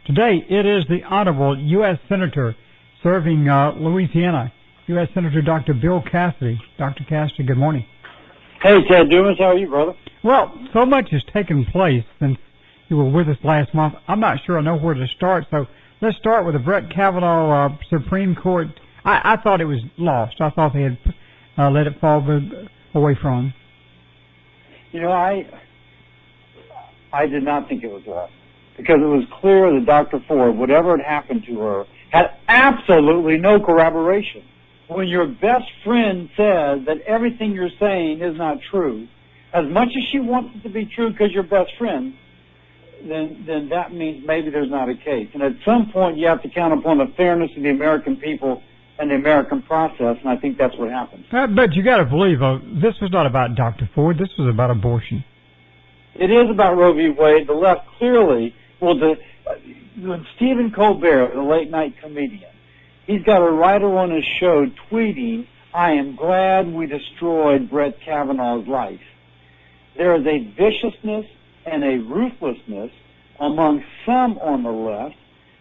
Today, it is the Honorable U.S. Senator serving Louisiana, U.S. Senator Dr. Bill Cassidy. Dr. Cassidy, good morning. Hey, Ted Dumas, how are you, brother? Well, so much has taken place since you were with us last month. I'm not sure I know where to start, so let's start with the Brett Kavanaugh Supreme Court. I thought it was lost. I thought they had let it fall away from. You know, I did not think it was lost, because it was clear that Dr. Ford, whatever had happened to her, had absolutely no corroboration. When your best friend says that everything you're saying is not true, as much as she wants it to be true because you're best friends, then that means maybe there's not a case. And at some point, you have to count upon the fairness of the American people and the American process, and I think that's what happened. But you got to believe, this was not about Dr. Ford. This was about abortion. It is about Roe v. Wade. The left clearly, Stephen Colbert, the late-night comedian, he's got a writer on his show tweeting, "I am glad we destroyed Brett Kavanaugh's life." There is a viciousness and a ruthlessness among some on the left,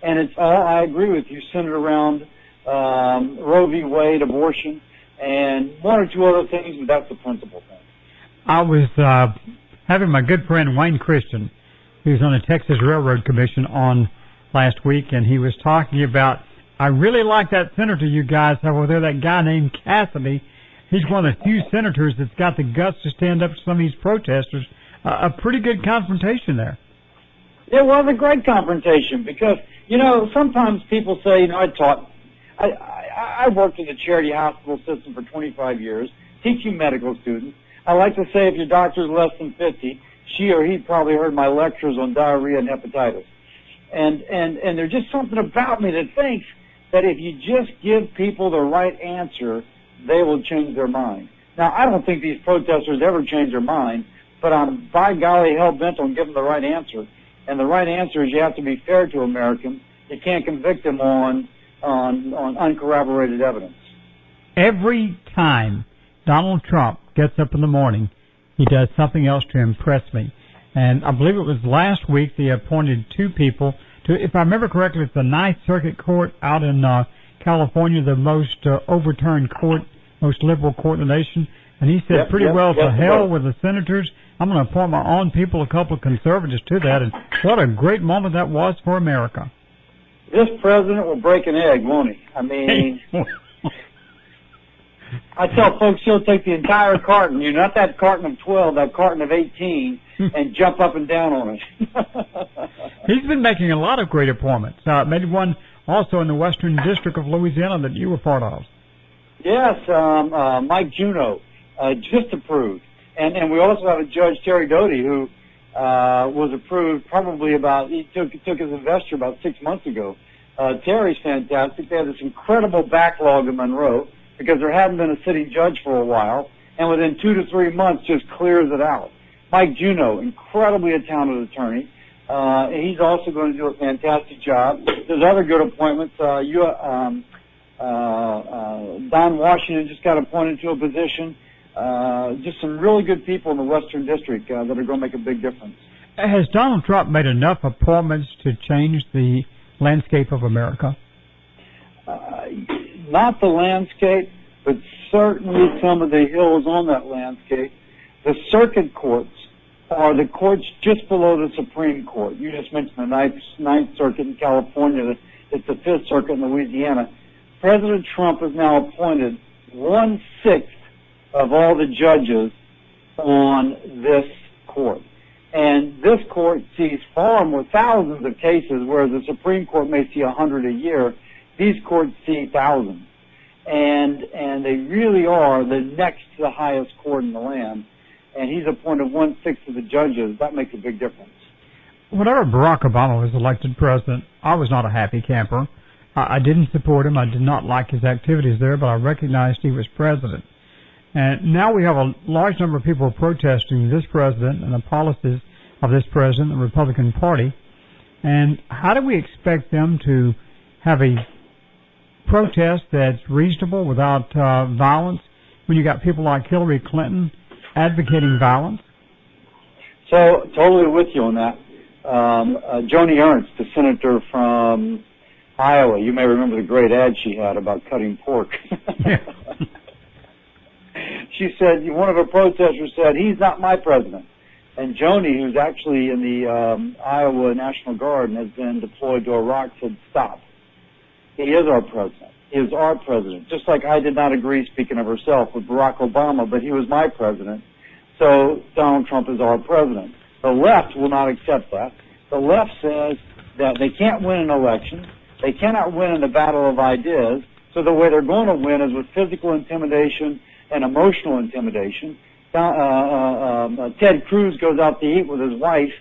and it's all, I agree with you, centered around Roe v. Wade, abortion, and one or two other things, but that's the principal thing. I was having my good friend Wayne Christian, who's on the Texas Railroad Commission, on last week, and he was talking about, I really like that senator you guys have over there, that guy named Cassidy. He's one of the few senators that's got the guts to stand up to some of these protesters. A pretty good confrontation there. It was a great confrontation because, you know, sometimes people say, you know, I worked in the charity hospital system for 25 years, teaching medical students. I like to say if your doctor's less than 50, she or he probably heard my lectures on diarrhea and hepatitis. And there's just something about me that thinks that if you just give people the right answer, they will change their mind. Now, I don't think these protesters ever change their mind, but I'm, by golly, hell-bent on giving the right answer. And the right answer is you have to be fair to Americans. You can't convict them on uncorroborated evidence. Every time Donald Trump gets up in the morning, he does something else to impress me. And I believe it was last week they appointed two people to, if I remember correctly, it's the Ninth Circuit Court out in California, the most overturned court, most liberal court in the nation. And he said to hell with the senators. I'm going to appoint my own people, a couple of conservatives to that. And what a great moment that was for America. This president will break an egg, won't he? I mean, I tell folks he'll take the entire carton, you know, not that carton of 12, that carton of 18, and jump up and down on it. He's been making a lot of great appointments. Maybe one also in the Western District of Louisiana that you were part of. Yes, Mike Juneau just approved. And we also have a Judge, Terry Doty, who was approved probably he took his investor about 6 months ago. Terry's fantastic. They have this incredible backlog in Monroe because there hadn't been a sitting judge for a while, and within 2 to 3 months just clears it out. Mike Juneau, incredibly a talented attorney. He's also going to do a fantastic job. There's other good appointments. Don Washington just got appointed to a position. Just some really good people in the Western District that are going to make a big difference. Has Donald Trump made enough appointments to change the landscape of America? Not the landscape, but certainly some of the hills on that landscape. The circuit courts are the courts just below the Supreme Court. You just mentioned the Ninth Circuit in California. It's the Fifth Circuit in Louisiana. President Trump has now appointed 1/6 of all the judges on this court. And this court sees far more, thousands of cases, whereas the Supreme Court may see 100 a year. These courts see thousands. And they really are the next to the highest court in the land. And he's appointed 1/6 of the judges. That makes a big difference. Whenever Barack Obama was elected president, I was not a happy camper. I didn't support him. I did not like his activities there, but I recognized he was president. And now we have a large number of people protesting this president and the policies of this president, the Republican Party. And how do we expect them to have a protest that's reasonable without violence when you got people like Hillary Clinton advocating violence? So, totally with you on that. Joni Ernst, the senator from Iowa. You may remember the great ad she had about cutting pork. She said, one of her protesters said, "He's not my president." And Joni, who's actually in the Iowa National Guard and has been deployed to Iraq, said, "Stop. He is our president. He is our president." Just like I did not agree, speaking of herself, with Barack Obama, but he was my president. So Donald Trump is our president. The left will not accept that. The left says that they can't win an election. They cannot win in the battle of ideas. So the way they're going to win is with physical intimidation and emotional intimidation. Ted Cruz goes out to eat with his wife,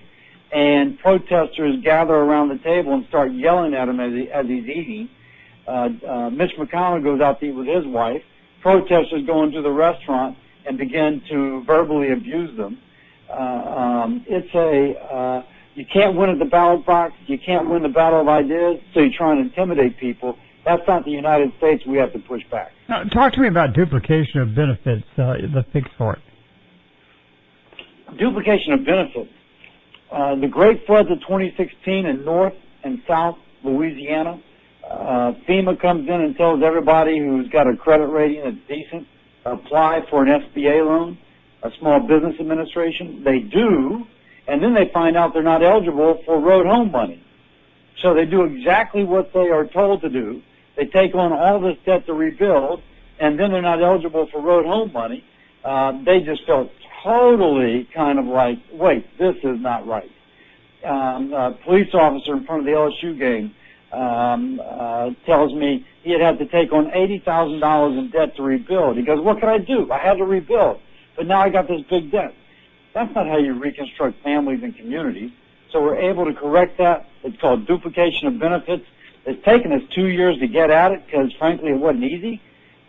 and protesters gather around the table and start yelling at him as he's eating. Mitch McConnell goes out to eat with his wife. Protesters go into the restaurant and begin to verbally abuse them. You can't win at the ballot box. You can't win the battle of ideas, so you try and intimidate people. That's not the United States. We have to push back. Now, talk to me about duplication of benefits, the fix for it. Duplication of benefits. The great floods of 2016 in North and South Louisiana, FEMA comes in and tells everybody who's got a credit rating that's decent, apply for an SBA loan, a Small Business Administration. They do, and then they find out they're not eligible for road home money. So they do exactly what they are told to do. They take on all this debt to rebuild, and then they're not eligible for road home money. They just felt totally kind of like, wait, this is not right. A police officer in front of the LSU game tells me he had to take on $80,000 in debt to rebuild. He goes, what can I do? I had to rebuild, but now I got this big debt. That's not how you reconstruct families and communities. So we're able to correct that. It's called duplication of benefits. It's taken us 2 years to get at it because, frankly, it wasn't easy.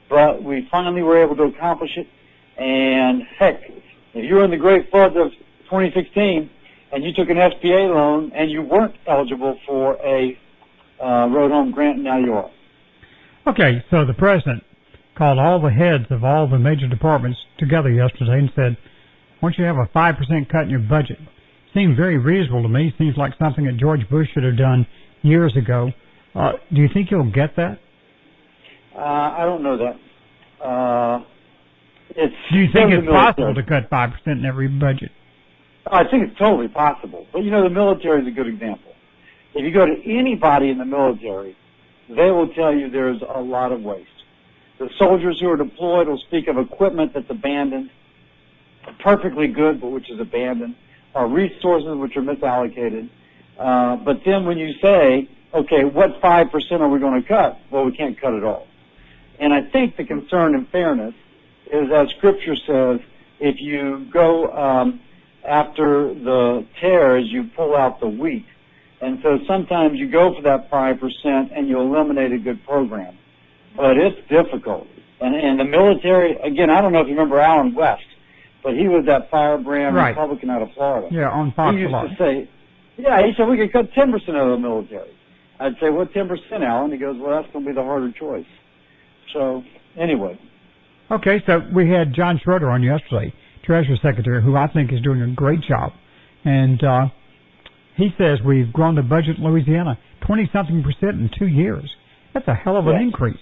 But we finally were able to accomplish it. And, heck, if you were in the great floods of 2016 and you took an SBA loan and you weren't eligible for a road home grant, now you are. Okay, so the president called all the heads of all the major departments together yesterday and said, why don't you have a 5% cut in your budget? Seems very reasonable to me. Seems like something that George Bush should have done years ago. Do you think he'll get that? I don't know that. Do you think it's possible to cut 5% in every budget? I think it's totally possible. But, the military is a good example. If you go to anybody in the military, they will tell you there's a lot of waste. The soldiers who are deployed will speak of equipment that's abandoned, perfectly good, but which is abandoned, resources which are misallocated. But then when you say, okay, what 5% are we going to cut? Well, we can't cut it all. And I think the concern in fairness is, as Scripture says, if you go after the tares, you pull out the wheat. And so sometimes you go for that 5% and you eliminate a good program. But it's difficult. And the military, again, I don't know if you remember Alan West, but he was that firebrand Republican out of Florida. Yeah, on Fox. He used to say, he said we could cut 10% of the military. I'd say, what 10%, Alan? He goes, well, that's going to be the harder choice. So, anyway. Okay, so we had John Schroeder on yesterday, Treasury Secretary, who I think is doing a great job. And he says we've grown the budget in Louisiana 20-something% in 2 years. That's a hell of an increase.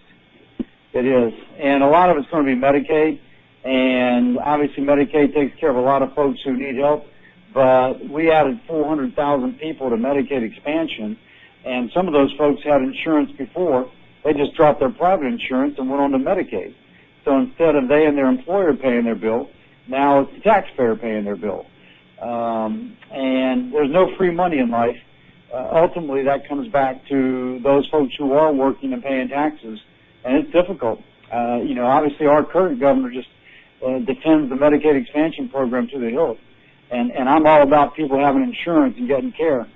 It is. And a lot of it's going to be Medicaid. And obviously Medicaid takes care of a lot of folks who need help. But we added 400,000 people to Medicaid expansion. And some of those folks had insurance before. They just dropped their private insurance and went on to Medicaid. So instead of they and their employer paying their bill, now it's the taxpayer paying their bill. And there's no free money in life. Ultimately, that comes back to those folks who are working and paying taxes, and it's difficult. Obviously our current governor just defends the Medicaid expansion program to the hilt. And I'm all about people having insurance and getting care.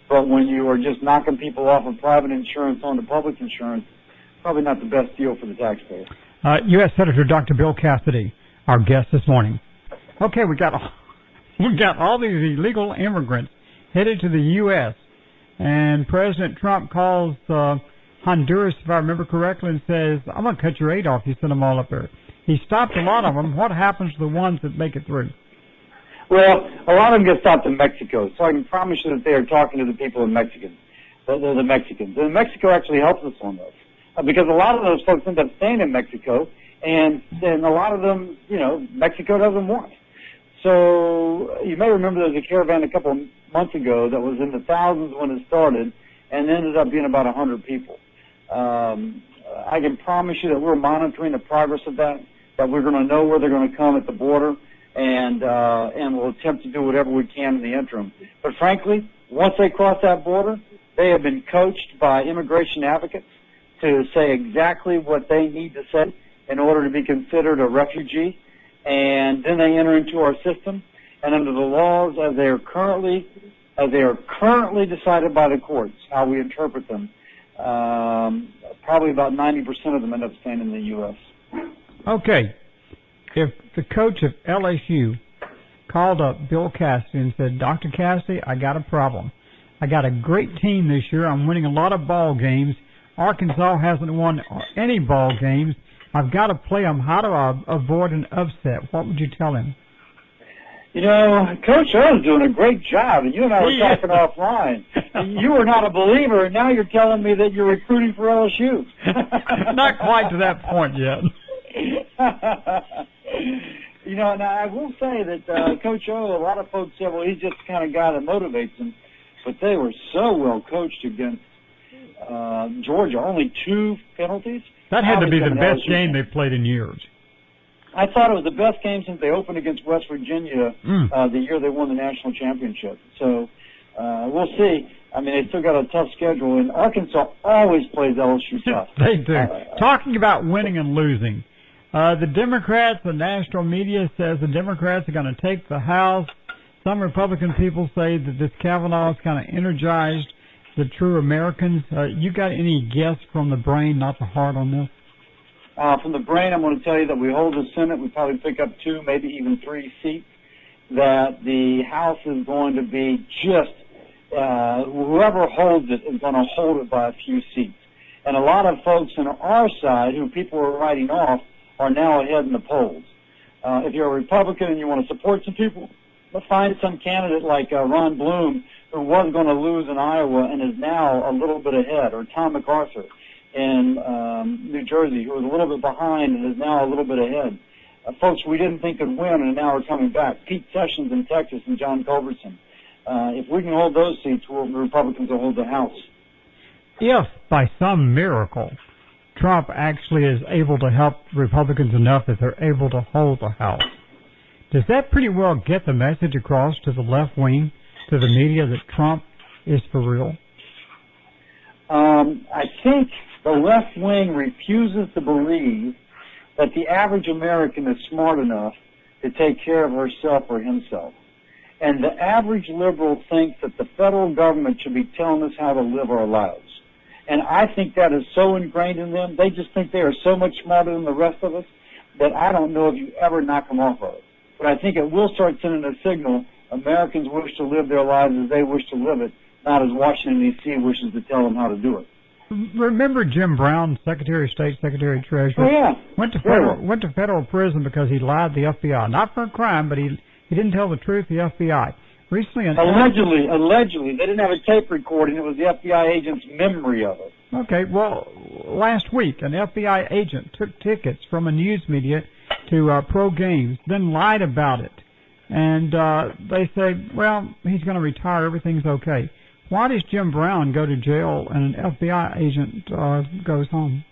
But when you are just knocking people off of private insurance onto public insurance, probably not the best deal for the taxpayer. U.S. Senator Dr. Bill Cassidy, our guest this morning. Okay, we got all these illegal immigrants headed to the U.S., and President Trump calls Honduras, if I remember correctly, and says, I'm going to cut your aid off. You send them all up there. He stopped a lot of them. What happens to the ones that make it through? Well, a lot of them get stopped in Mexico, so I can promise you that they are talking to the people in Mexico. They're the Mexicans. And Mexico actually helps us on this because a lot of those folks end up staying in Mexico, and then a lot of them, Mexico doesn't want. So you may remember there was a caravan a couple of months ago that was in the thousands when it started, and ended up being about 100 people. I can promise you that we're monitoring the progress of that we're going to know where they're going to come at the border, and we'll attempt to do whatever we can in the interim. But frankly, once they cross that border, they have been coached by immigration advocates to say exactly what they need to say in order to be considered a refugee, and then they enter into our system, and under the laws as they are currently decided by the courts, how we interpret them, probably about 90% of them end up staying in the U.S. Okay. If the coach of LSU called up Bill Cassidy and said, Dr. Cassidy, I got a problem. I got a great team this year. I'm winning a lot of ball games. Arkansas hasn't won any ball games. I've got to play them. How do I avoid an upset? What would you tell him? Coach O's doing a great job, and you and I were talking offline. You were not a believer, and now you're telling me that you're recruiting for LSU. Not quite to that point yet. Now I will say that Coach O, a lot of folks said, well, he's just the kind of guy that motivates them, but they were so well coached against Georgia. Only 2 penalties. That had to be the best game they've played in years. I thought it was the best game since they opened against West Virginia the year they won the national championship. So we'll see. I mean, they still got a tough schedule, and Arkansas always plays LSU tough. They do. Talking about winning and losing, the Democrats, the national media says the Democrats are going to take the House. Some Republican people say that this Kavanaugh has kind of energized the true Americans. You got any guess from the brain, not the heart, on this? From the brain, I'm going to tell you that we hold the Senate. We probably pick up 2, maybe even 3 seats. That the House is going to be just whoever holds it is going to hold it by a few seats. And a lot of folks on our side, who people are writing off, are now ahead in the polls. If you're a Republican and you want to support some people, find some candidate like Ron Bloom, who was going to lose in Iowa and is now a little bit ahead, or Tom MacArthur in New Jersey, who was a little bit behind and is now a little bit ahead. Folks we didn't think could win and now are coming back. Pete Sessions in Texas and John Culbertson. If we can hold those seats, the Republicans will hold the House. If, by some miracle, Trump actually is able to help Republicans enough that they're able to hold the House, does that pretty well get the message across to the left wing, to the media, that Trump is for real? I think the left wing refuses to believe that the average American is smart enough to take care of herself or himself. And the average liberal thinks that the federal government should be telling us how to live our lives. And I think that is so ingrained in them, they just think they are so much smarter than the rest of us that I don't know if you ever knock them off of it. But I think it will start sending a signal. Americans wish to live their lives as they wish to live it, not as Washington, D.C. wishes to tell them how to do it. Remember Jim Brown, Secretary of State, Secretary of Treasury? Oh, yeah. Went to federal prison because he lied to the FBI. Not for a crime, but he didn't tell the truth to the FBI. Recently, allegedly, they didn't have a tape recording. It was the FBI agent's memory of it. Okay, well, last week, an FBI agent took tickets from a news media to pro games, then lied about it. And they say, well, he's going to retire, everything's okay. Why does Jim Brown go to jail and an FBI agent goes home?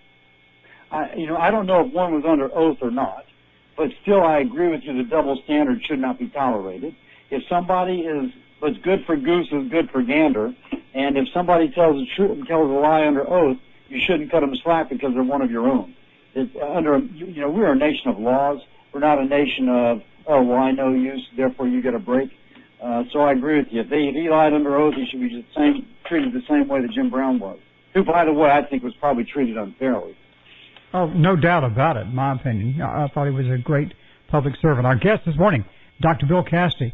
I don't know if one was under oath or not, but still I agree with you, the double standard should not be tolerated. If somebody what's good for goose is good for gander, and if somebody tells the truth and tells a lie under oath, you shouldn't cut them slack because they're one of your own. We're a nation of laws. We're not a nation of, oh, well, I know you, so therefore you get a break. So I agree with you. If he lied under oath, he should be treated the same way that Jim Brown was, who, by the way, I think was probably treated unfairly. Oh, no doubt about it, in my opinion. I thought he was a great public servant. Our guest this morning, Dr. Bill Cassidy.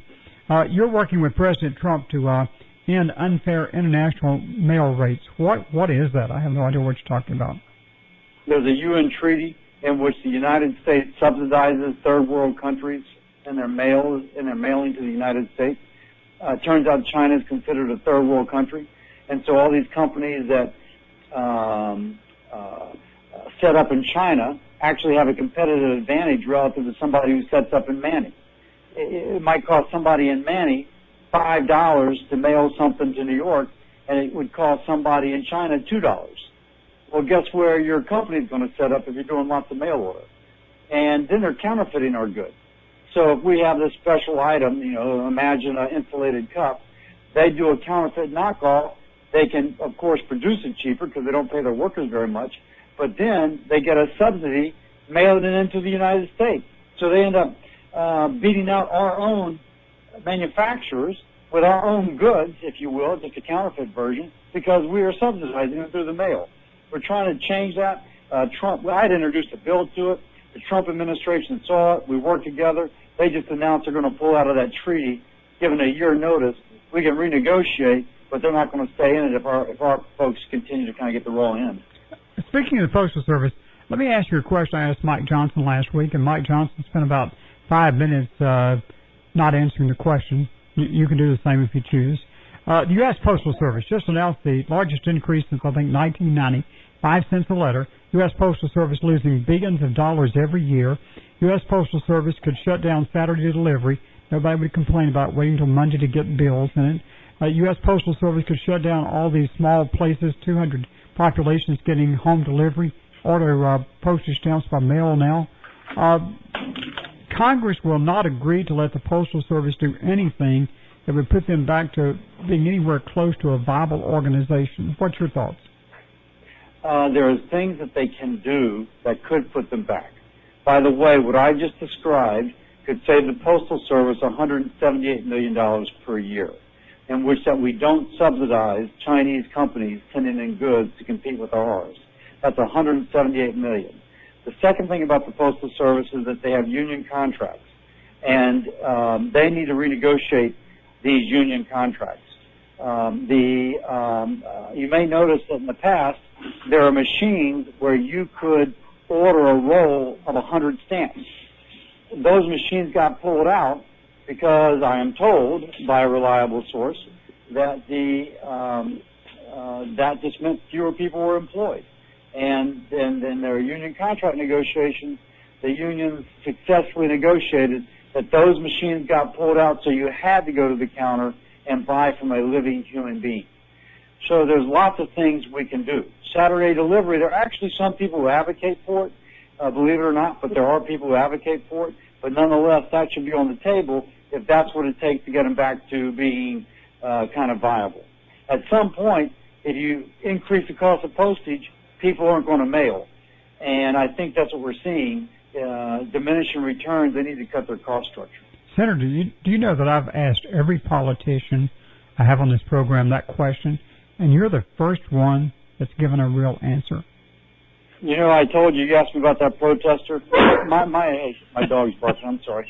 You're working with President Trump to end unfair international mail rates. What is that? I have no idea what you're talking about. There's a UN treaty in which the United States subsidizes third world countries in their mailing to the United States. It turns out China is considered a third world country, and so all these companies that set up in China actually have a competitive advantage relative to somebody who sets up in Manny. It might cost somebody in Manny $5 to mail something to New York, and it would cost somebody in China $2. Well, guess where your company is going to set up if you're doing lots of mail order? And then they're counterfeiting our goods. So if we have this special item, imagine an insulated cup, they do a counterfeit knockoff. They can, of course, produce it cheaper because they don't pay their workers very much, but then they get a subsidy mailing it into the United States. So they end up beating out our own manufacturers with our own goods, if you will, just a counterfeit version, because we are subsidizing it through the mail. We're trying to change that. Trump, I had introduced a bill to it. The Trump administration saw it. We worked together. They just announced they're going to pull out of that treaty, given a year notice. We can renegotiate, but they're not going to stay in it if our folks continue to kind of get the raw end. Speaking of the Postal Service, let me ask you a question I asked Mike Johnson last week, and Mike Johnson spent about 5 minutes not answering the question. You can do the same if you choose. The U.S. Postal Service just announced the largest increase since, I think, 1990, 5 cents a letter. U.S. Postal Service losing billions of dollars every year. U.S. Postal Service could shut down Saturday delivery. Nobody would complain about waiting until Monday to get bills in it. U.S. Postal Service could shut down all these small places, 200 populations getting home delivery, order postage stamps by mail now. Congress will not agree to let the Postal Service do anything that would put them back to being anywhere close to a viable organization. What's your thoughts? There's things that they can do that could put them back. By the way, what I just described could save the Postal Service $178 million per year, in which that we don't subsidize Chinese companies sending in goods to compete with ours. That's $178 million. The second thing about the Postal Service is that they have union contracts, and they need to renegotiate these union contracts. You may notice that in the past, there are machines where you could order a roll of 100 stamps. Those machines got pulled out because I am told by a reliable source that that just meant fewer people were employed. And then their union contract negotiations, the unions successfully negotiated that those machines got pulled out, so you had to go to the counter and buy from a living human being. So there's lots of things we can do. Saturday delivery, there are actually some people who advocate for it, believe it or not, but there are people who advocate for it. But nonetheless, that should be on the table if that's what it takes to get them back to being kind of viable. At some point, if you increase the cost of postage, people aren't going to mail. And I think that's what we're seeing. Diminishing returns, they need to cut their cost structure. Senator, do you know that I've asked every politician I have on this program that question, and you're the first one that's given a real answer? You know, I told you asked me about that protester. My dog's barking, I'm sorry.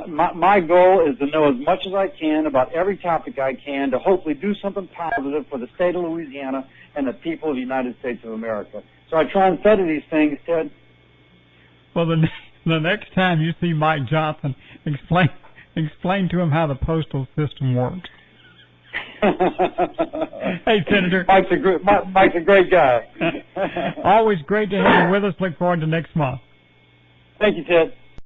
My goal is to know as much as I can about every topic I can to hopefully do something positive for the state of Louisiana and the people of the United States of America. So I try and study these things, Ted. Well, the next time you see Mike Johnson, explain to him how the postal system works. Hey, Senator. Mike's a great guy. Always great to have you with us. Look forward to next month. Thank you, Ted.